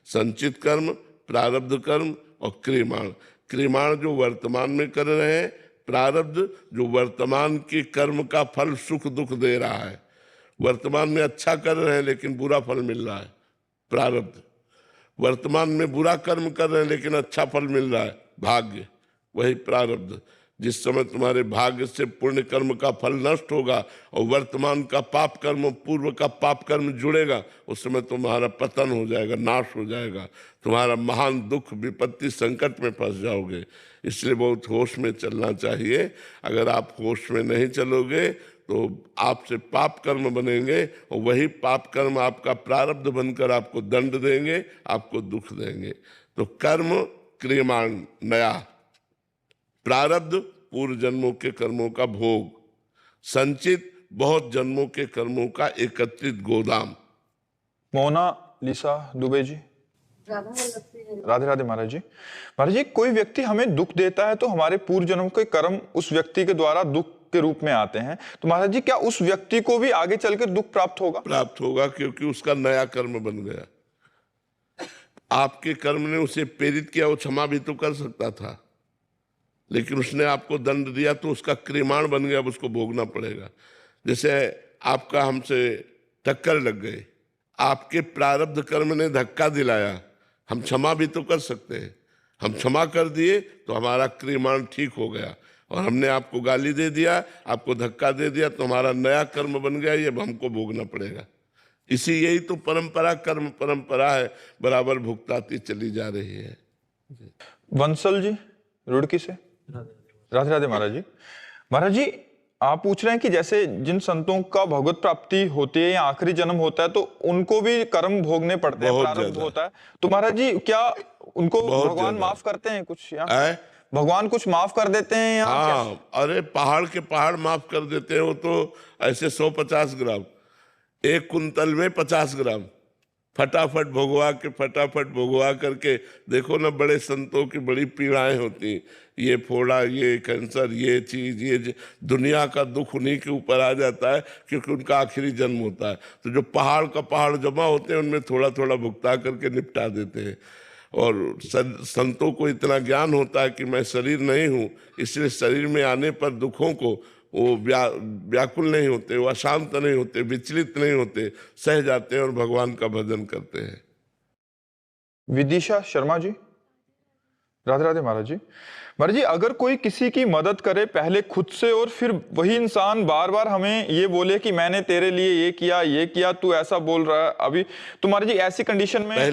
संचित कर्म, प्रारब्ध कर्म और क्रियमाण। क्रियमाण जो वर्तमान में कर रहे हैं, प्रारब्ध जो वर्तमान के कर्म का फल सुख दुख दे रहा है। वर्तमान में अच्छा कर रहे हैं लेकिन बुरा फल मिल रहा है, प्रारब्ध। वर्तमान में बुरा कर्म कर रहे हैं लेकिन अच्छा फल मिल रहा है, भाग्य, वही प्रारब्ध। जिस समय तुम्हारे भाग्य से पुण्य कर्म का फल नष्ट होगा और वर्तमान का पाप कर्म, पूर्व का पाप कर्म जुड़ेगा, उस समय तुम्हारा पतन हो जाएगा, नाश हो जाएगा, तुम्हारा महान दुख, विपत्ति, संकट में फंस जाओगे। इसलिए बहुत होश में चलना चाहिए। अगर आप होश में नहीं चलोगे तो आपसे पाप कर्म बनेंगे और वही पाप कर्म आपका प्रारब्ध बनकर आपको दंड देंगे, आपको दुख देंगे। तो कर्म क्रियमाण नया, प्रारब्ध पूर्व जन्मों के कर्मों का भोग, संचित बहुत जन्मों के कर्मों का एकत्रित गोदाम। मोनालिसा दुबे जी, राधे राधे महाराज जी। महाराज जी, कोई व्यक्ति हमें दुख देता है तो हमारे पूर्व जन्म के कर्म उस व्यक्ति के द्वारा दुख के रूप में आते हैं, तो महाराज जी क्या उस व्यक्ति को भी आगे चलकर दुख प्राप्त होगा? प्राप्त होगा, क्योंकि उसका नया कर्म बन गया। आपके कर्म ने उसे प्रेरित किया, वो क्षमा भी तो कर सकता था, लेकिन उसने आपको दंड दिया तो उसका क्रियमाण बन गया, अब उसको भोगना पड़ेगा। जैसे आपका हमसे टक्कर लग गई, आपके प्रारब्ध कर्म ने धक्का दिलाया, हम क्षमा भी तो कर सकते हैं। हम क्षमा कर दिए तो हमारा क्रियमाण ठीक हो गया, और हमने आपको गाली दे दिया, आपको धक्का दे दिया तो हमारा नया कर्म बन गया, ये हमको भोगना पड़ेगा। यही तो परंपरा, कर्म परंपरा है, बराबर भुगताती चली जा रही है। वंसल जी रुड़की से, राधे राधे महाराज जी। महाराज जी, आप पूछ रहे हैं कि जैसे जिन संतों का भगवत प्राप्ति होती है या आखिरी जन्म होता है तो उनको भी कर्म भोगने पड़ते हैं, प्रारब्ध होता है, तो महाराज जी क्या उनको भगवान माफ करते हैं कुछ, या भगवान कुछ माफ कर देते हैं? हाँ, अरे पहाड़ के पहाड़ माफ कर देते हैं। वो तो ऐसे 150 ग्राम, 1 कुंतल में 50 ग्राम फटाफट भोगवा करके। देखो ना, बड़े संतों की बड़ी पीड़ाएं होती, ये फोड़ा, ये कैंसर, ये चीज, ये दुनिया का दुख उन्हीं के ऊपर आ जाता है, क्योंकि उनका आखिरी जन्म होता है। तो जो पहाड़ का पहाड़ जमा होते हैं उनमें थोड़ा थोड़ा भुगता करके निपटा देते हैं। और संतों को इतना ज्ञान होता है कि मैं शरीर नहीं हूँ, इसलिए शरीर में आने पर दुखों को वो व्याकुल नहीं होते, वो अशांत नहीं होते, विचलित नहीं होते, सह जाते हैं और भगवान का भजन करते हैं। विदिशा शर्मा जी, राधे राधे महाराज जी। महाराज जी, अगर कोई किसी की मदद करे पहले खुद से और फिर वही इंसान बार बार हमें ये बोले कि मैंने तेरे लिए ये किया, तू ऐसा बोल रहा है अभी, तो महाराज जी ऐसी कंडीशन में